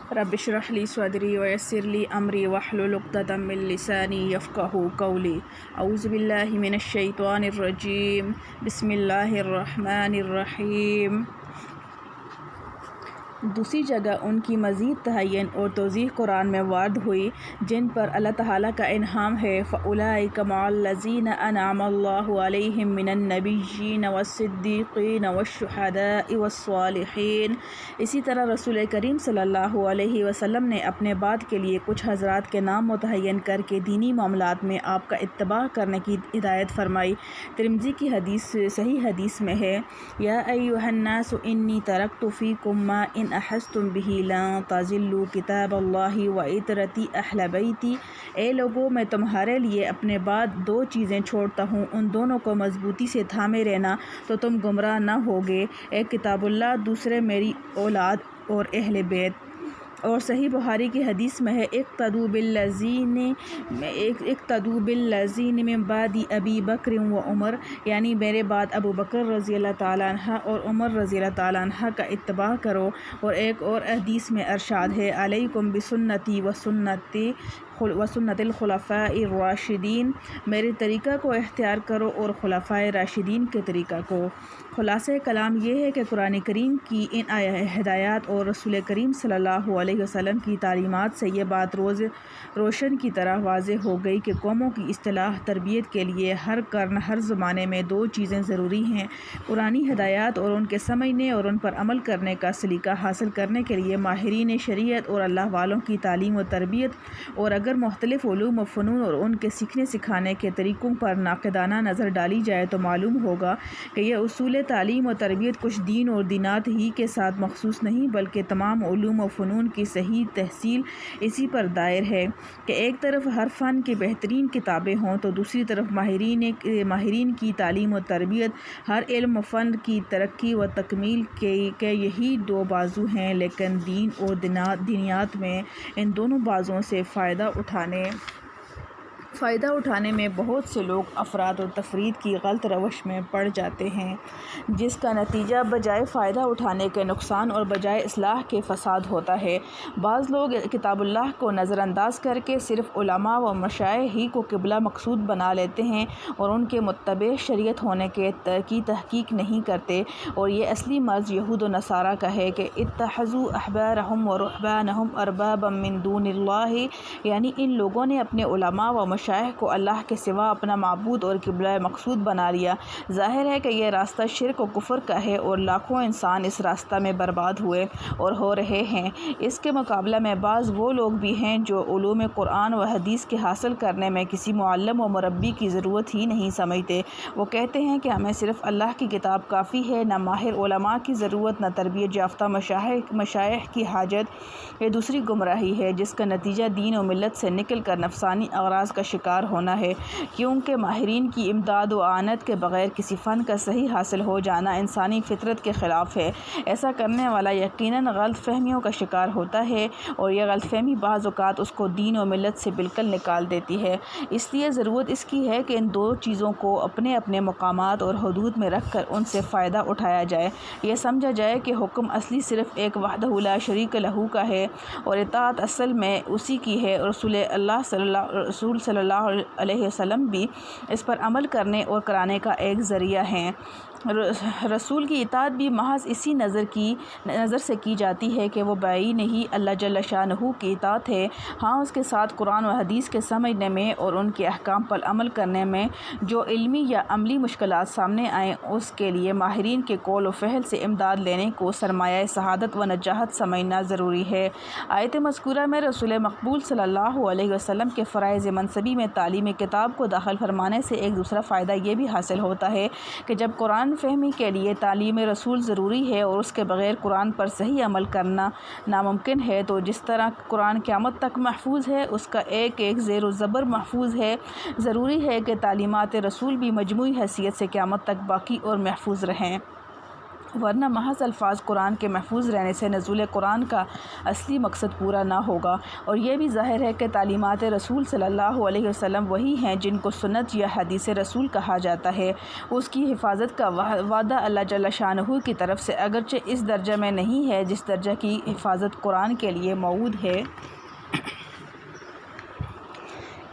رب اشرح لی صدری ویسر لی امری واحلل عقدۃ من لسانی یفقہوا قولی۔ اعوذ باللہ من الشیطان الرجیم، بسم اللہ الرحمن الرحیم۔ دوسری جگہ ان کی مزید تعین اور توضیح قرآن میں وارد ہوئی جن پر اللہ تعالیٰ کا انعام ہے۔ فَأُولَٰئِکَ مَعَ الَّذِینَ أَنْعَمَ اللَّهُ عَلَیْہِم مِّنَ النَّبِیِّینَ وَالصِّدِّیقِینَ وَالشُّہَدَاءِ وَالصَّالِحِینَ۔ اسی طرح رسول کریم صلی اللہ علیہ وسلم نے اپنے بعد کے لیے کچھ حضرات کے نام متعین کر کے دینی معاملات میں آپ کا اتباع کرنے کی ہدایت فرمائی۔ ترمذی کی صحیح حدیث میں ہے، یا ایھا الناس انی ترکت فیکم ما ان احسستم بہ لن تضلوا کتاب اللہ وعطرتی اہل بیتی۔ اے لوگو، میں تمہارے لیے اپنے بعد دو چیزیں چھوڑتا ہوں، ان دونوں کو مضبوطی سے تھامے رہنا تو تم گمراہ نہ ہوگے، ایک کتاب اللہ، دوسرے میری اولاد اور اہل بیت۔ اور صحیح بخاری کی حدیث میں ہے، اقتدوا بالذین من بعد ابی بکر و عمر، یعنی میرے بعد ابو بکر رضی اللہ تعالیٰ عنہ اور عمر رضی اللہ تعالیٰ عنہ کا اتباع کرو۔ اور ایک اور حدیث میں ارشاد ہے، علیکم بسنتی وسنت الخلفاء الراشدین، میرے طریقہ کو اختیار کرو اور خلفائے راشدین کے طریقہ کو۔ خلاصہ کلام یہ ہے کہ قرآن کریم کی ان ہدایات اور رسول کریم صلی اللہ علیہ وسلم کی تعلیمات سے یہ بات روشن کی طرح واضح ہو گئی کہ قوموں کی اصلاح تربیت کے لیے ہر قرن ہر زمانے میں دو چیزیں ضروری ہیں، قرآنی ہدایات اور ان کے سمجھنے اور ان پر عمل کرنے کا سلیقہ حاصل کرنے کے لیے ماہرین شریعت اور اللہ والوں کی تعلیم و تربیت، اور اگر مختلف علوم و فنون اور ان کے سیکھنے سکھانے کے طریقوں پر ناقدانہ نظر ڈالی جائے تو معلوم ہوگا کہ یہ اصول تعلیم و تربیت کچھ دین اور دینات ہی کے ساتھ مخصوص نہیں بلکہ تمام علوم و فنون کی صحیح تحصیل اسی پر دائر ہے کہ ایک طرف ہر فن کی بہترین کتابیں ہوں تو دوسری طرف ماہرین کی تعلیم و تربیت، ہر علم و فن کی ترقی و تکمیل کے یہی دو بازو ہیں، لیکن دین اور دینیات میں ان دونوں بازوؤں سے فائدہ اٹھانے میں بہت سے لوگ افراد اور تفرید کی غلط روش میں پڑ جاتے ہیں، جس کا نتیجہ بجائے فائدہ اٹھانے کے نقصان اور بجائے اصلاح کے فساد ہوتا ہے۔ بعض لوگ کتاب اللہ کو نظر انداز کر کے صرف علماء و مشائخ ہی کو قبلہ مقصود بنا لیتے ہیں اور ان کے متبع شریعت ہونے کی تحقیق نہیں کرتے، اور یہ اصلی مرض یہود و نصارہ کا ہے کہ اتخذوا احبارهم ورهبانهم اربابا من دون اللہ، یعنی ان لوگوں نے اپنے علماء و مشائخ کو اللہ کے سوا اپنا معبود اور قبلہ مقصود بنا لیا۔ ظاہر ہے کہ یہ راستہ شرک و کفر کا ہے اور لاکھوں انسان اس راستہ میں برباد ہوئے اور ہو رہے ہیں۔ اس کے مقابلہ میں بعض وہ لوگ بھی ہیں جو علوم قرآن و حدیث کے حاصل کرنے میں کسی معلم و مربی کی ضرورت ہی نہیں سمجھتے۔ وہ کہتے ہیں کہ ہمیں صرف اللہ کی کتاب کافی ہے، نہ ماہر علماء کی ضرورت، نہ تربیت یافتہ مشائخ کی حاجت۔ یہ دوسری گمراہی ہے جس کا نتیجہ دین و ملت سے نکل کر نفسانی اغراض کا شکار ہونا ہے، کیونکہ ماہرین کی امداد و اعانت کے بغیر کسی فن کا صحیح حاصل ہو جانا انسانی فطرت کے خلاف ہے۔ ایسا کرنے والا یقیناً غلط فہمیوں کا شکار ہوتا ہے، اور یہ غلط فہمی بعض اوقات اس کو دین و ملت سے بالکل نکال دیتی ہے۔ اس لیے ضرورت اس کی ہے کہ ان دو چیزوں کو اپنے اپنے مقامات اور حدود میں رکھ کر ان سے فائدہ اٹھایا جائے۔ یہ سمجھا جائے کہ حکم اصلی صرف ایک وحدہ لا شریک لہ کا ہے اور اطاعت اصل میں اسی کی ہے، اور رسول صلی اللہ علیہ وسلم بھی اس پر عمل کرنے اور کرانے کا ایک ذریعہ ہیں۔ رسول کی اطاعت بھی محض اسی نظر سے کی جاتی ہے کہ وہ بائی نہیں اللہ جل شانہ کی اطاعت ہے۔ ہاں، اس کے ساتھ قرآن و حدیث کے سمجھنے میں اور ان کے احکام پر عمل کرنے میں جو علمی یا عملی مشکلات سامنے آئیں اس کے لیے ماہرین کے قول و فعل سے امداد لینے کو سرمایہ سعادت و نجاحت سمجھنا ضروری ہے۔ آیت مذکورہ میں رسول مقبول صلی اللہ علیہ وسلم کے فرائض منصبی میں تعلیم کتاب کو داخل فرمانے سے ایک دوسرا فائدہ یہ بھی حاصل ہوتا ہے کہ جب قرآن فہمی کے لیے تعلیم رسول ضروری ہے اور اس کے بغیر قرآن پر صحیح عمل کرنا ناممکن ہے، تو جس طرح قرآن قیامت تک محفوظ ہے، اس کا ایک ایک زیر و زبر محفوظ ہے، ضروری ہے کہ تعلیمات رسول بھی مجموعی حیثیت سے قیامت تک باقی اور محفوظ رہیں۔ ورنہ محض الفاظ قرآن کے محفوظ رہنے سے نزول قرآن کا اصلی مقصد پورا نہ ہوگا۔ اور یہ بھی ظاہر ہے کہ تعلیمات رسول صلی اللہ علیہ وسلم وہی ہیں جن کو سنت یا حدیث رسول کہا جاتا ہے۔ اس کی حفاظت کا وعدہ اللہ جل شانہ کی طرف سے اگرچہ اس درجہ میں نہیں ہے جس درجہ کی حفاظت قرآن کے لیے موعود ہے۔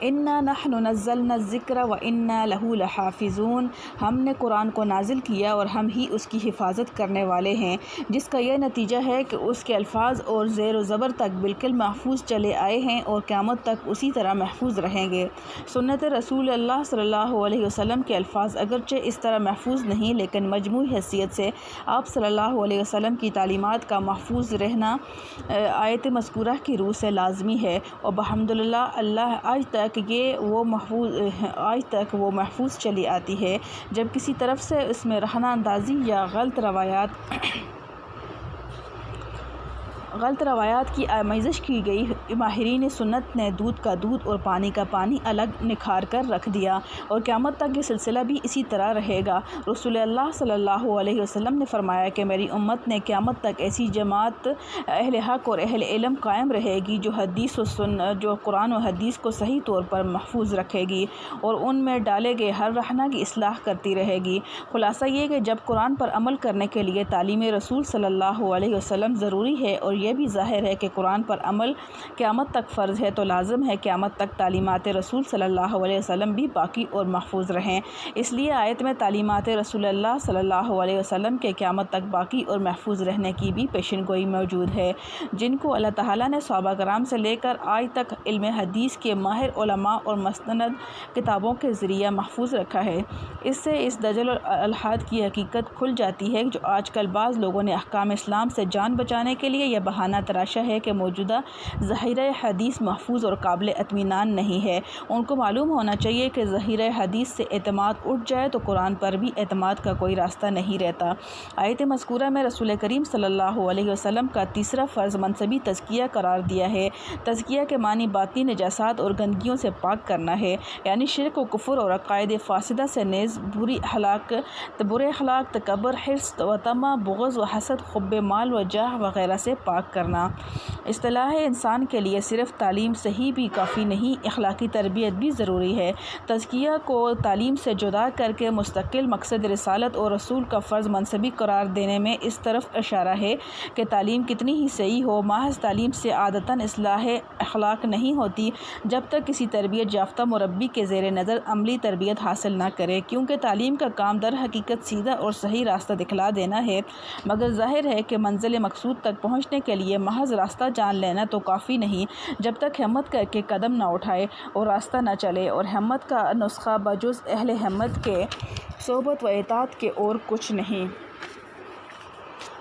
اِنَّا نَحْنُ نَزَّلْنَا الذِّكْرَ وَإِنَّا لَهُ لَحَافِظُونَ، ہم نے قرآن کو نازل کیا اور ہم ہی اس کی حفاظت کرنے والے ہیں، جس کا یہ نتیجہ ہے کہ اس کے الفاظ اور زیر و زبر تک بالکل محفوظ چلے آئے ہیں اور قیامت تک اسی طرح محفوظ رہیں گے۔ سنت رسول اللہ صلی اللہ علیہ وسلم کے الفاظ اگرچہ اس طرح محفوظ نہیں، لیکن مجموعی حیثیت سے آپ صلی اللہ علیہ وسلم کی تعلیمات کا محفوظ رہنا آیت مذکورہ کی روح سے لازمی ہے، اور بحمدللہ اللہ آج تک وہ محفوظ چلی آتی ہے۔ جب کسی طرف سے اس میں رہنہ اندازی یا غلط روایات کی آمیزش کی گئی، ماہرین سنت نے دودھ کا دودھ اور پانی کا پانی الگ نکھار کر رکھ دیا، اور قیامت تک یہ سلسلہ بھی اسی طرح رہے گا۔ رسول اللہ صلی اللہ علیہ وسلم نے فرمایا کہ میری امت نے قیامت تک ایسی جماعت اہل حق اور اہل علم قائم رہے گی جو قرآن و حدیث کو صحیح طور پر محفوظ رکھے گی اور ان میں ڈالے گئے ہر رہنا کی اصلاح کرتی رہے گی۔ خلاصہ یہ کہ جب قرآن پر عمل کرنے کے لیے تعلیم رسول صلی اللہ علیہ وسلم ضروری ہے اور یہ بھی ظاہر ہے کہ قرآن پر عمل قیامت تک فرض ہے، تو لازم ہے قیامت تک تعلیمات رسول صلی اللہ علیہ وسلم بھی باقی اور محفوظ رہیں۔ اس لیے آیت میں تعلیمات رسول اللہ صلی اللہ علیہ وسلم کے قیامت تک باقی اور محفوظ رہنے کی بھی پیشن گوئی موجود ہے، جن کو اللہ تعالیٰ نے صحابہ کرام سے لے کر آج تک علم حدیث کے ماہر علماء اور مستند کتابوں کے ذریعہ محفوظ رکھا ہے۔ اس سے اس دجل اور الحاد کی حقیقت کھل جاتی ہے جو آج کل بعض لوگوں نے احکام اسلام سے جان بچانے کے لیے یہ بہانہ تراشا ہے کہ موجودہ ذخیرہ حدیث محفوظ اور قابل اطمینان نہیں ہے۔ ان کو معلوم ہونا چاہیے کہ ذخیرہ حدیث سے اعتماد اٹھ جائے تو قرآن پر بھی اعتماد کا کوئی راستہ نہیں رہتا۔ آیت مذکورہ میں رسول کریم صلی اللہ علیہ وسلم کا تیسرا فرض منصبی تزکیہ قرار دیا ہے۔ تزکیہ کے معنی باطنی نجاسات اور گندگیوں سے پاک کرنا ہے، یعنی شرک و کفر اور عقائد فاسدہ سے نیز برے اخلاق، تکبر، حرص و طمع، بغض و حسد، حب مال و جاہ وغیرہ سے پاک کرنا۔ اصطلاح انسان کے لیے صرف تعلیم سے ہی بھی کافی نہیں، اخلاقی تربیت بھی ضروری ہے۔ تزکیہ کو تعلیم سے جدا کر کے مستقل مقصد رسالت اور رسول کا فرض منصبی قرار دینے میں اس طرف اشارہ ہے کہ تعلیم کتنی ہی صحیح ہو، محض تعلیم سے عادتاً اصلاح اخلاق نہیں ہوتی جب تک کسی تربیت یافتہ مربی کے زیر نظر عملی تربیت حاصل نہ کرے، کیونکہ تعلیم کا کام در حقیقت سیدھا اور صحیح راستہ دکھلا دینا ہے، مگر ظاہر ہے کہ منزل مقصود تک پہنچنے کے لیے محض راستہ جان لینا تو کافی نہیں جب تک ہمت کر کے قدم نہ اٹھائے اور راستہ نہ چلے، اور ہمت کا نسخہ بجز اہل ہمت کے صحبت و اطاعت کے اور کچھ نہیں۔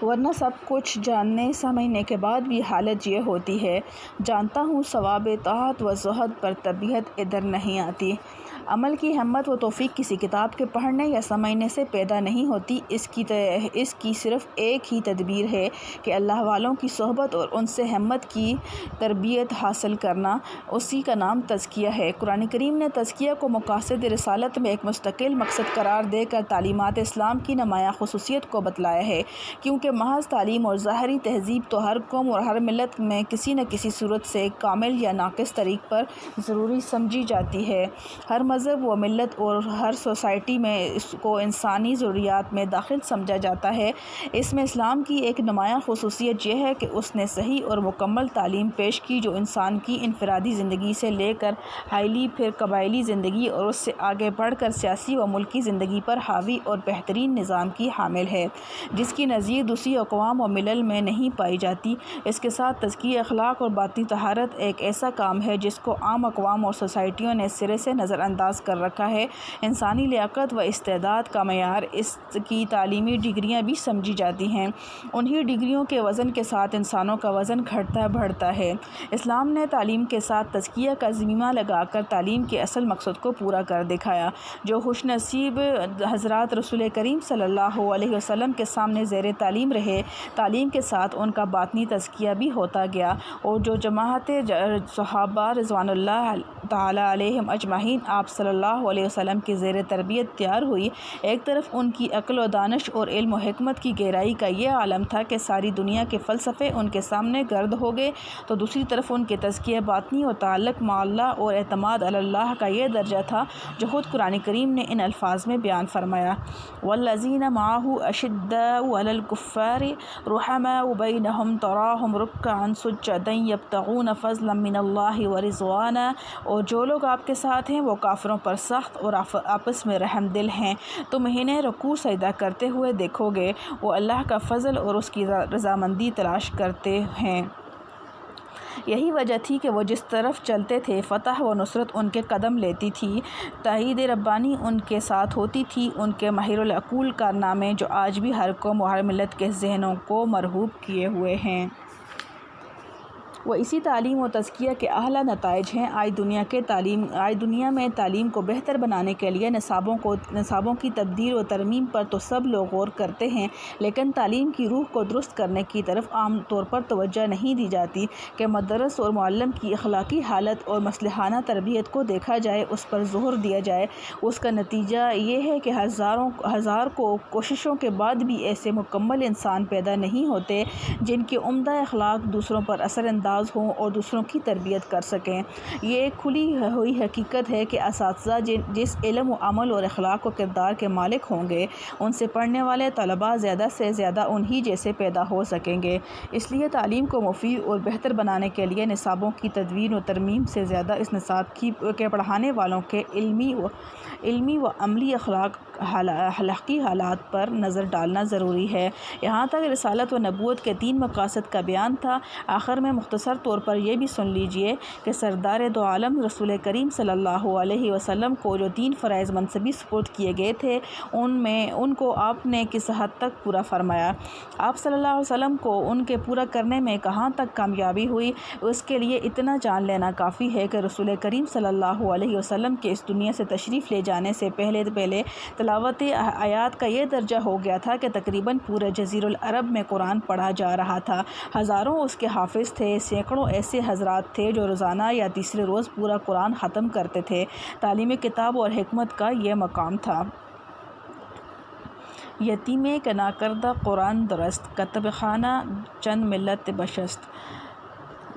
ورنہ سب کچھ جاننے سمجھنے کے بعد بھی حالت یہ ہوتی ہے، جانتا ہوں ثواب طاعت و زہد پر طبیعت ادھر نہیں آتی۔ عمل کی ہمت و توفیق کسی کتاب کے پڑھنے یا سمجھنے سے پیدا نہیں ہوتی، اس کی صرف ایک ہی تدبیر ہے کہ اللہ والوں کی صحبت اور ان سے ہمت کی تربیت حاصل کرنا، اسی کا نام تزکیہ ہے۔ قرآن کریم نے تزکیہ کو مقاصد رسالت میں ایک مستقل مقصد قرار دے کر تعلیمات اسلام کی نمایاں خصوصیت کو بتلایا ہے، کیونکہ محض تعلیم اور ظاہری تہذیب تو ہر قوم اور ہر ملت میں کسی نہ کسی صورت سے کامل یا ناقص طریق پر ضروری سمجھی جاتی ہے۔ ہر مذہب و ملت اور ہر سوسائٹی میں اس کو انسانی ضروریات میں داخل سمجھا جاتا ہے۔ اس میں اسلام کی ایک نمایاں خصوصیت یہ ہے کہ اس نے صحیح اور مکمل تعلیم پیش کی جو انسان کی انفرادی زندگی سے لے کر حائلی پھر قبائلی زندگی اور اس سے آگے بڑھ کر سیاسی و ملکی زندگی پر حاوی اور بہترین نظام کی حامل ہے، جس کی نظیر دوسری اقوام و ملل میں نہیں پائی جاتی۔ اس کے ساتھ تزکیہ اخلاق اور باطنی طہارت ایک ایسا کام ہے جس کو عام اقوام اور سوسائٹیوں نے سرے سے نظر انداز کر رکھا ہے۔ انسانی لیاقت و استعداد کا معیار اس کی تعلیمی ڈگریاں بھی سمجھی جاتی ہیں، انہی ڈگریوں کے وزن کے ساتھ انسانوں کا وزن گھٹتا بڑھتا ہے۔ اسلام نے تعلیم کے ساتھ تزکیہ کا ضمیمہ لگا کر تعلیم کے اصل مقصد کو پورا کر دکھایا۔ جو خوش نصیب حضرات رسول کریم صلی اللہ علیہ وسلم کے سامنے زیر تعلیم رہے، تعلیم کے ساتھ ان کا باطنی تزکیہ بھی ہوتا گیا، اور جو جماعت صحابہ رضوان اللہ تعالیٰ علیہم اجمعین آپ صلی اللہ علیہ وسلم کی زیر تربیت تیار ہوئی۔ ایک طرف ان کی عقل و دانش اور علم و حکمت کی گہرائی کا یہ عالم تھا کہ ساری دنیا کے فلسفے ان کے سامنے گرد ہو گئے، تو دوسری طرف ان کے تزکیہ باطنی اور تعلق مع اللہ اور اعتماد علی اللہ کا یہ درجہ تھا جو خود قرآن کریم نے ان الفاظ میں بیان فرمایا: والذین معہ اشداء علی الکفار رحماء بینہم تراہم رکعا سجدا یبتغون فضلا من اللہ ورضوانا، اور جو لوگ آپ کے ساتھ ہیں وہ کافروں پر سخت اور آپس میں رحم دل ہیں، تم انہیں رکوع سجدہ کرتے ہوئے دیکھو گے، وہ اللہ کا فضل اور اس کی رضامندی تلاش کرتے ہیں۔ یہی وجہ تھی کہ وہ جس طرف چلتے تھے فتح و نصرت ان کے قدم لیتی تھی، تائید ربانی ان کے ساتھ ہوتی تھی۔ ان کے ماہر العقول کارنامے جو آج بھی ہر قوم و ہر ملت کے ذہنوں کو مرعوب کیے ہوئے ہیں، وہ اسی تعلیم و تزکیہ کے اعلیٰ نتائج ہیں۔ آج دنیا میں تعلیم کو بہتر بنانے کے لیے نصابوں کی تبدیل و ترمیم پر تو سب لوگ غور کرتے ہیں، لیکن تعلیم کی روح کو درست کرنے کی طرف عام طور پر توجہ نہیں دی جاتی کہ مدرس اور معلم کی اخلاقی حالت اور مصلحانہ تربیت کو دیکھا جائے، اس پر زور دیا جائے۔ اس کا نتیجہ یہ ہے کہ ہزار کوششوں کے بعد بھی ایسے مکمل انسان پیدا نہیں ہوتے جن کے عمدہ اخلاق دوسروں پر اثر انداز ہوں اور دوسروں کی تربیت کر سکیں۔ یہ ایک کھلی ہوئی حقیقت ہے کہ اساتذہ جس علم و عمل اور اخلاق و کردار کے مالک ہوں گے، ان سے پڑھنے والے طلباء زیادہ سے زیادہ انہی جیسے پیدا ہو سکیں گے۔ اس لیے تعلیم کو مفید اور بہتر بنانے کے لیے نصابوں کی تدوین و ترمیم سے زیادہ اس نصاب کے پڑھانے والوں کے علمی و عملی اخلاقی حالات پر نظر ڈالنا ضروری ہے۔ یہاں تک رسالت و نبوت کے 3 مقاصد کا بیان تھا۔ آخر میں مختصر طور پر یہ بھی سن لیجئے کہ سردار دو عالم رسول کریم صلی اللہ علیہ وسلم کو جو 3 فرائض منصبی سپرد کیے گئے تھے، ان کو آپ نے کس حد تک پورا فرمایا؟ آپ صلی اللہ علیہ وسلم کو ان کے پورا کرنے میں کہاں تک کامیابی ہوئی؟ اس کے لیے اتنا جان لینا کافی ہے کہ رسول کریم صلی اللہ علیہ وسلم کے اس دنیا سے تشریف لے جانے سے پہلے تلاوت آیات کا یہ درجہ ہو گیا تھا کہ تقریباً پورے جزیرہ العرب میں قرآن پڑھا جا رہا تھا۔ ہزاروں اس کے حافظ تھے، سینکڑوں ایسے حضرات تھے جو روزانہ یا تیسرے روز پورا قرآن ختم کرتے تھے۔ تعلیم کتاب اور حکمت کا یہ مقام تھا۔ یتیمے کہ ناکردہ قرآن درست، کتب خانہ چند ملت بشست۔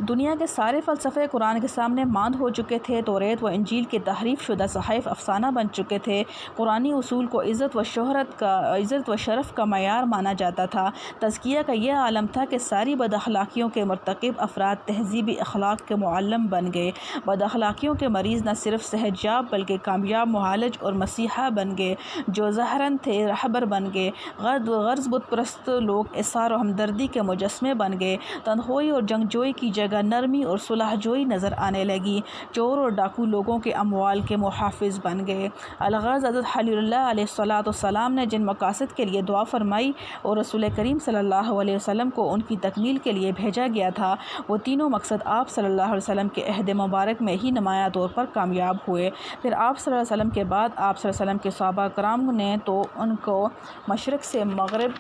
دنیا کے سارے فلسفے قرآن کے سامنے ماند ہو چکے تھے۔ توریت و انجیل کے تحریف شدہ صحائف افسانہ بن چکے تھے۔ قرآنی اصول کو عزت و شرف کا معیار مانا جاتا تھا۔ تزکیہ کا یہ عالم تھا کہ ساری بد اخلاقیوں کے مرتکب افراد تہذیبی اخلاق کے معلم بن گئے۔ بد اخلاقیوں کے مریض نہ صرف صحت یاب بلکہ کامیاب معالج اور مسیحا بن گئے۔ جو زہرن تھے رہبر بن گئے۔ غرض بت پرست لوگ اثار و ہمدردی کے مجسمے بن گئے۔ تنخوئی اور جنگجوئی کی جگہ نرمی اور صلح جوئی نظر آنے لگی۔ چور اور ڈاکو لوگوں کے اموال کے محافظ بن گئے۔ الغرض حضرت خلیل اللہ علیہ السلام نے جن مقاصد کے لیے دعا فرمائی اور رسول کریم صلی اللہ علیہ وسلم کو ان کی تکمیل کے لیے بھیجا گیا تھا، وہ تینوں مقصد آپ صلی اللہ علیہ وسلم کے عہد مبارک میں ہی نمایاں طور پر کامیاب ہوئے۔ پھر آپ صلی اللہ علیہ وسلم کے بعد آپ صلی اللہ علیہ وسلم کے صحابہ کرام نے تو ان کو مشرق سے مغرب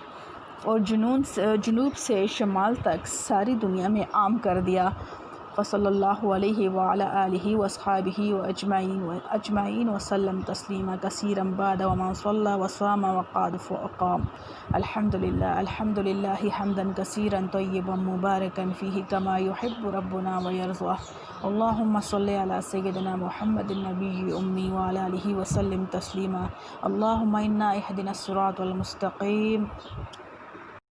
اور جنوب سے شمال تک ساری دنیا میں عام کر دیا۔ وصلی اللہ علیہ وعلی آلہ واصحابہ اجمعین وسلم تسلیما کثیرا بعد وما صلی وصام وقعد فاقام۔ الحمد للہ حمدا کثیرا طیبا مبارکا فیہ کما یحب ربنا ویرضى۔ اللہم صلی علی سیدنا محمد النبی امی وعلی آلہ وسلم تسلیما۔ اللہم انا اہدنا الصراط المستقیم۔